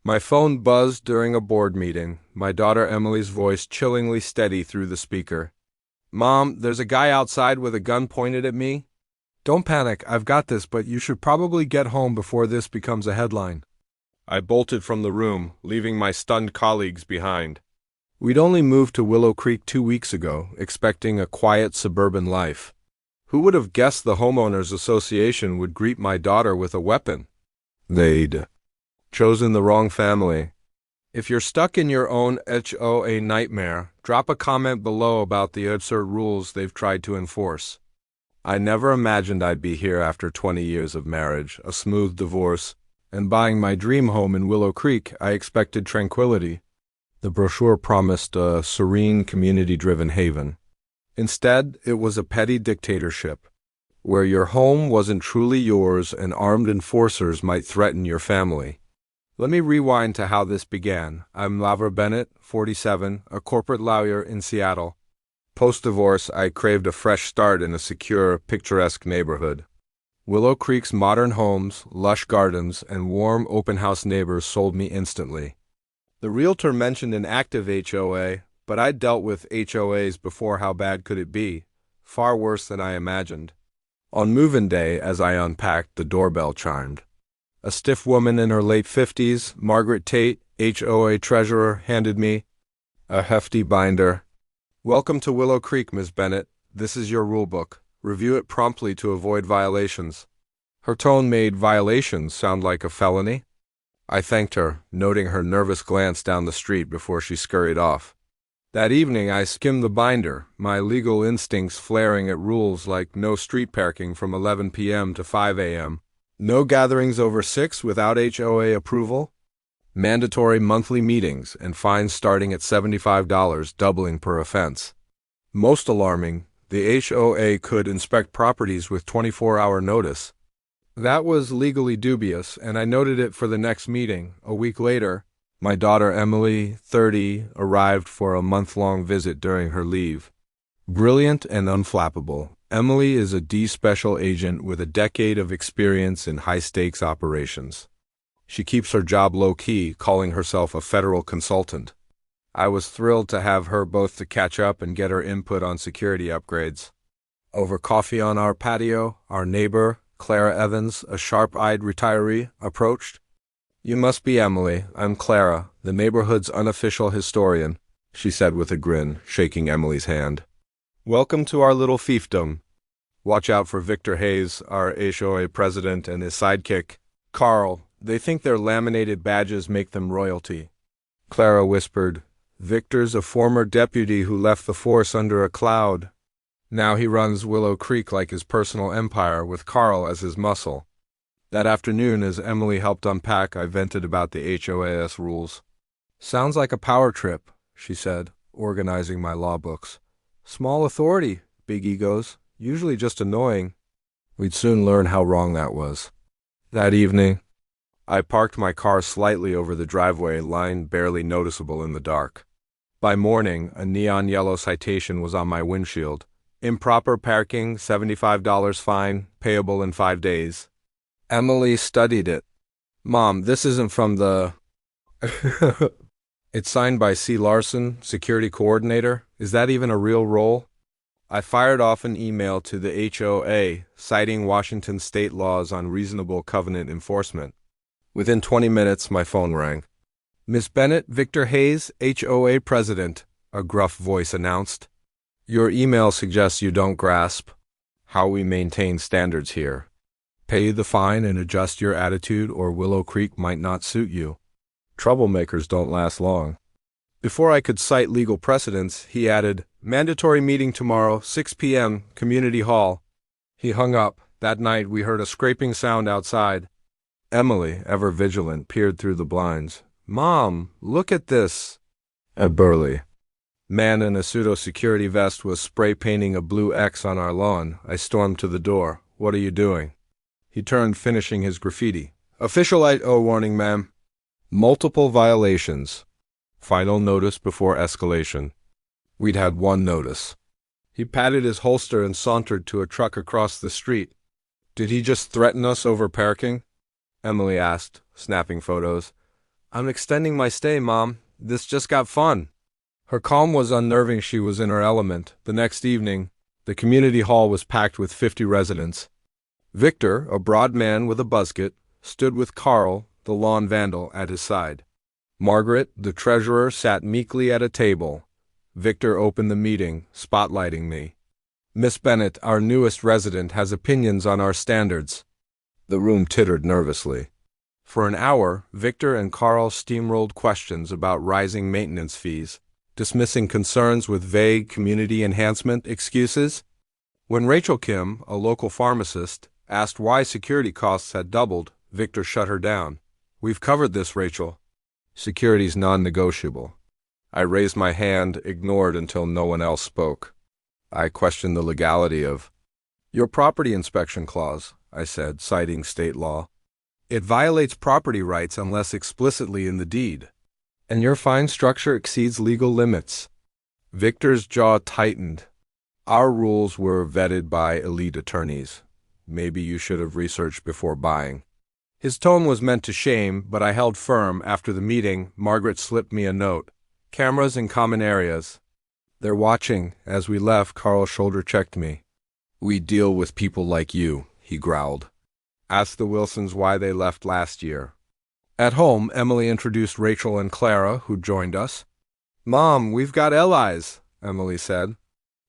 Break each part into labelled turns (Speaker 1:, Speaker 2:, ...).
Speaker 1: My phone buzzed during a board meeting, my daughter Emily's voice chillingly steady through the speaker. "Mom, there's a guy outside with a gun pointed at me." "Don't panic, I've got this, but you should probably get home before this becomes a headline." I bolted from the room, leaving my stunned colleagues behind. We'd only moved to Willow Creek 2 weeks ago, expecting a quiet suburban life. Who would have guessed the homeowners association would greet my daughter with a weapon? They'd chosen the wrong family. If you're stuck in your own HOA nightmare, drop a comment below about the absurd rules they've tried to enforce. I never imagined I'd be here after 20 years of marriage, a smooth divorce, and buying my dream home in Willow Creek. I expected tranquility. The brochure promised a serene, community-driven haven. Instead, it was a petty dictatorship, where your home wasn't truly yours and armed enforcers might threaten your family. Let me rewind to how this began. I'm Laura Bennett, 47, a corporate lawyer in Seattle. Post-divorce, I craved a fresh start in a secure, picturesque neighborhood. Willow Creek's modern homes, lush gardens, and warm, open-house neighbors sold me instantly. The realtor mentioned an active HOA, but I'd dealt with HOAs before. How bad could it be? Far worse than I imagined. On move-in day, as I unpacked, the doorbell chimed. A stiff woman in her late 50s, Margaret Tate, HOA treasurer, handed me a hefty binder. "Welcome to Willow Creek, Ms. Bennett. This is your rulebook. Review it promptly to avoid violations." Her tone made violations sound like a felony. I thanked her, noting her nervous glance down the street before she scurried off. That evening I skimmed the binder, my legal instincts flaring at rules like no street parking from 11 p.m. to 5 a.m., no gatherings over 6 without HOA approval, mandatory monthly meetings, and fines starting at $75, doubling per offense. Most alarming, the HOA could inspect properties with 24-hour notice. That was legally dubious, and I noted it for the next meeting. A week later, my daughter Emily, 30, arrived for a month-long visit during her leave. Brilliant and unflappable, Emily is a D special agent with a decade of experience in high-stakes operations. She keeps her job low-key, calling herself a federal consultant. I was thrilled to have her both to catch up and get her input on security upgrades. Over coffee on our patio, our neighbor, Clara Evans, a sharp-eyed retiree, approached. "You must be Emily. I'm Clara, the neighborhood's unofficial historian," she said with a grin, shaking Emily's hand. "Welcome to our little fiefdom. Watch out for Victor Hayes, our HOA president, and his sidekick, Carl. They think their laminated badges make them royalty." Clara whispered, "Victor's a former deputy who left the force under a cloud. Now he runs Willow Creek like his personal empire, with Carl as his muscle." That afternoon, as Emily helped unpack, I vented about the HOAS rules. "Sounds like a power trip," she said, organizing my law books. "Small authority, big egos, usually just annoying." We'd soon learn how wrong that was. That evening, I parked my car slightly over the driveway, line barely noticeable in the dark. By morning, a neon yellow citation was on my windshield. "Improper parking, $75 fine, payable in 5 days. Emily studied it. "Mom, this isn't from the..." "It's signed by C. Larson, security coordinator. Is that even a real role?" I fired off an email to the HOA, citing Washington state laws on reasonable covenant enforcement. Within 20 minutes, my phone rang. "Miss Bennett, Victor Hayes, HOA president," a gruff voice announced. "Your email suggests you don't grasp how we maintain standards here. Pay the fine and adjust your attitude, or Willow Creek might not suit you. Troublemakers don't last long." Before I could cite legal precedents, he added, "Mandatory meeting tomorrow, 6 p.m., Community Hall." He hung up. That night, we heard a scraping sound outside. Emily, ever vigilant, peered through the blinds. "Mom, look at this." A burly man in a pseudo-security vest was spray-painting a blue X on our lawn. I stormed to the door. "What are you doing?" He turned, finishing his graffiti. "Official HO warning, ma'am. Multiple violations. Final notice before escalation." We'd had one notice. He patted his holster and sauntered to a truck across the street. "Did he just threaten us over parking?" Emily asked, snapping photos. I'm extending my stay, Mom. This just got fun. Her calm was unnerving. She was in her element. The next evening, the community hall was packed with 50 residents. Victor, a broad man with a buzzcut, stood with Carl, the lawn vandal, at his side. Margaret, the treasurer, sat meekly at a table. Victor opened the meeting, spotlighting me. Miss Bennett, our newest resident, has opinions on our standards. The room tittered nervously. For an hour, Victor and Carl steamrolled questions about rising maintenance fees, dismissing concerns with vague community enhancement excuses. When Rachel Kim, a local pharmacist, asked why security costs had doubled, Victor shut her down. We've covered this, Rachel. Security's non-negotiable. I raised my hand, ignored until no one else spoke. I questioned the legality of your property inspection clause, I said, citing state law. It violates property rights unless explicitly in the deed. And your fine structure exceeds legal limits. Victor's jaw tightened. Our rules were vetted by elite attorneys. Maybe you should have researched before buying. His tone was meant to shame, but I held firm. After the meeting, Margaret slipped me a note. Cameras in common areas. They're watching. As we left, Carl shoulder-checked me. We deal with people like you, he growled. Ask the Wilsons why they left last year. At home, Emily introduced Rachel and Clara, who joined us. Mom, we've got allies, Emily said.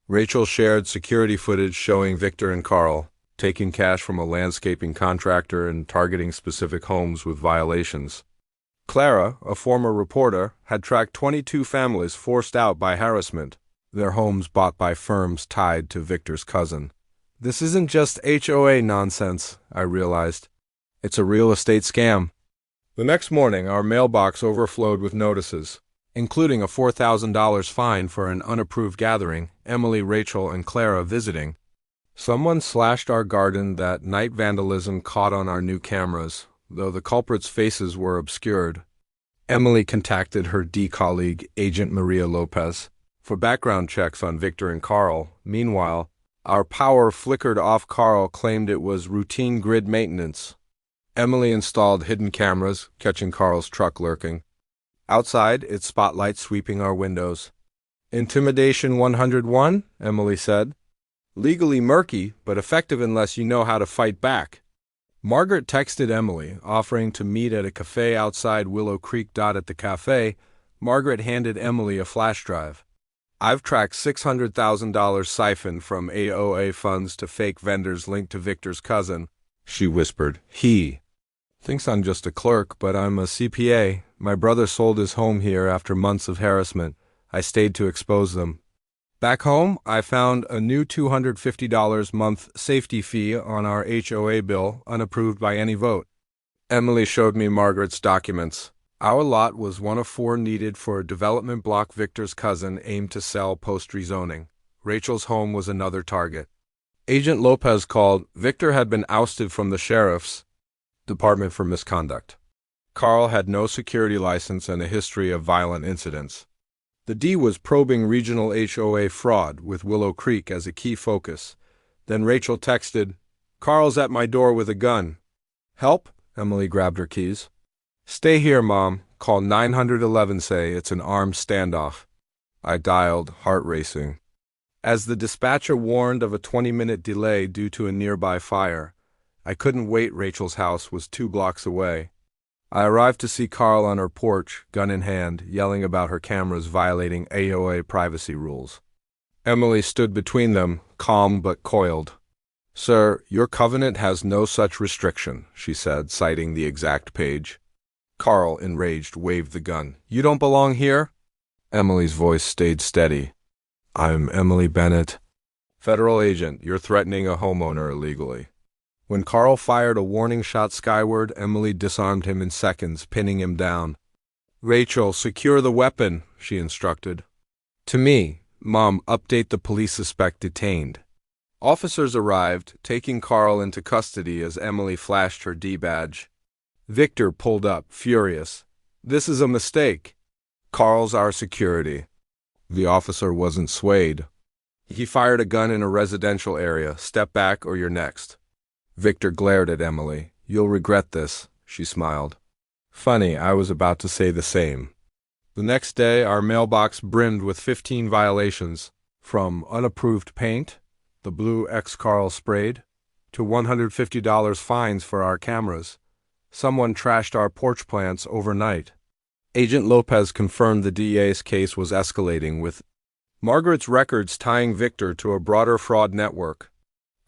Speaker 1: Rachel shared security footage showing Victor and Carl taking cash from a landscaping contractor and targeting specific homes with violations. Clara, a former reporter, had tracked 22 families forced out by harassment, their homes bought by firms tied to Victor's cousin. This isn't just HOA nonsense, I realized. It's a real estate scam. The next morning, our mailbox overflowed with notices, including a $4,000 fine for an unapproved gathering, Emily, Rachel, and Clara visiting. Someone slashed our garden. That night vandalism caught on our new cameras, though the culprits' faces were obscured. Emily contacted her D colleague, Agent Maria Lopez, for background checks on Victor and Carl. Meanwhile, our power flickered off. Carl claimed it was routine grid maintenance. Emily installed hidden cameras, catching Carl's truck lurking. Outside, its spotlight sweeping our windows. Intimidation 101, Emily said. Legally murky, but effective unless you know how to fight back. Margaret texted Emily, offering to meet at a cafe outside Willow Creek. At the cafe, Margaret handed Emily a flash drive. I've tracked $600,000 siphoned from HOA funds to fake vendors linked to Victor's cousin, she whispered. He thinks I'm just a clerk, but I'm a CPA. My brother sold his home here after months of harassment. I stayed to expose them. Back home, I found a new $250 month safety fee on our HOA bill, unapproved by any vote. Emily showed me Margaret's documents. Our lot was one of 4 needed for a development block Victor's cousin aimed to sell post-rezoning. Rachel's home was another target. Agent Lopez called. Victor had been ousted from the sheriff's department for misconduct. Carl had no security license and a history of violent incidents. The D was probing regional HOA fraud, with Willow Creek as a key focus. Then Rachel texted, Carl's at my door with a gun. Help? Emily grabbed her keys. Stay here, Mom. Call 911. Say it's an armed standoff. I dialed, heart racing. As the dispatcher warned of a 20-minute delay due to a nearby fire, I couldn't wait. Rachel's house was 2 blocks away. I arrived to see Carl on her porch, gun in hand, yelling about her cameras violating HOA privacy rules. Emily stood between them, calm but coiled. Sir, your covenant has no such restriction, she said, citing the exact page. Carl, enraged, waved the gun. You don't belong here? Emily's voice stayed steady. I'm Emily Bennett. Federal agent, you're threatening a homeowner illegally. When Carl fired a warning shot skyward, Emily disarmed him in seconds, pinning him down. Rachel, secure the weapon, she instructed. To me, Mom, update the police suspect detained. Officers arrived, taking Carl into custody as Emily flashed her D badge. Victor pulled up, furious. This is a mistake. Carl's our security. The officer wasn't swayed. He fired a gun in a residential area. Step back or you're next. Victor glared at Emily. You'll regret this, she smiled. Funny, I was about to say the same. The next day, our mailbox brimmed with 15 violations, from unapproved paint, the blue X-Carl sprayed, to $150 fines for our cameras. Someone trashed our porch plants overnight. Agent Lopez confirmed the DEA's case was escalating, with Margaret's records tying Victor to a broader fraud network.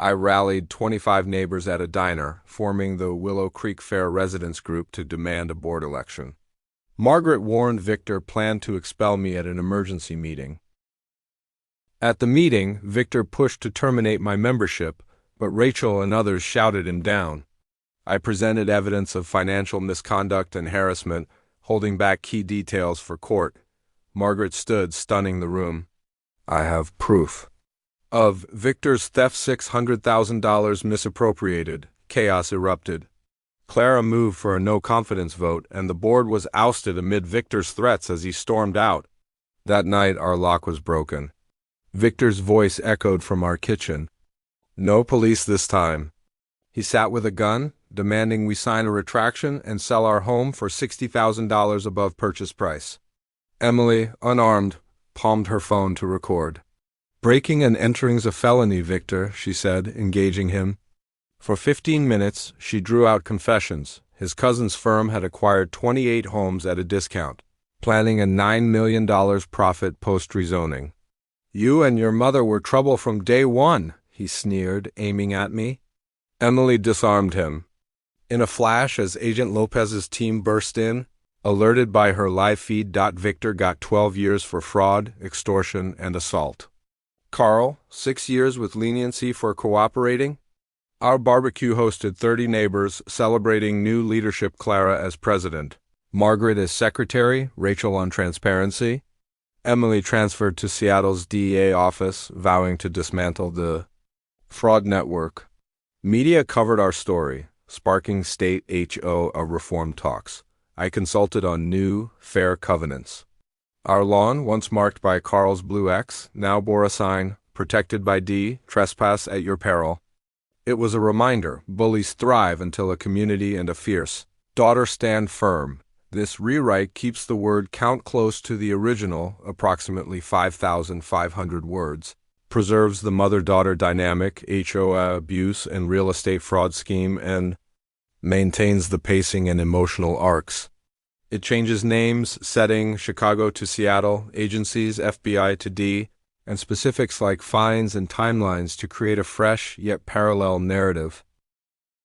Speaker 1: I rallied 25 neighbors at a diner, forming the Willow Creek Fair Residents Group to demand a board election. Margaret warned Victor planned to expel me at an emergency meeting. At the meeting, Victor pushed to terminate my membership, but Rachel and others shouted him down. I presented evidence of financial misconduct and harassment, holding back key details for court. Margaret stood, stunning the room. I have proof of Victor's theft. $600,000 misappropriated. Chaos erupted. Clara moved for a no-confidence vote, and the board was ousted amid Victor's threats as he stormed out. That night, our lock was broken. Victor's voice echoed from our kitchen. No police this time. He sat with a gun, demanding we sign a retraction and sell our home for $60,000 above purchase price. Emily, unarmed, palmed her phone to record. Breaking and entering's a felony, Victor, she said, engaging him. For 15 minutes, she drew out confessions. His cousin's firm had acquired 28 homes at a discount, planning a $9 million profit post-rezoning. You and your mother were trouble from day one, he sneered, aiming at me. Emily disarmed him. In a flash, as Agent Lopez's team burst in, alerted by her live feed, Victor got 12 years for fraud, extortion, and assault. Carl, 6 years with leniency for cooperating. Our barbecue hosted 30 neighbors, celebrating new leadership. Clara as president, Margaret as secretary, Rachel on transparency. Emily transferred to Seattle's DEA office, vowing to dismantle the fraud network. Media covered our story, sparking state HOA reform talks. I consulted on new, fair covenants. Our lawn, once marked by Carl's blue X, now bore a sign, protected by D, trespass at your peril. It was a reminder, bullies thrive until a community and a fierce daughter stand firm. This rewrite keeps the word count close to the original, approximately 5,500 words, preserves the mother-daughter dynamic, HOA abuse and real estate fraud scheme, and maintains the pacing and emotional arcs. It changes names, setting, Chicago to Seattle, agencies, FBI to D, and specifics like fines and timelines to create a fresh yet parallel narrative.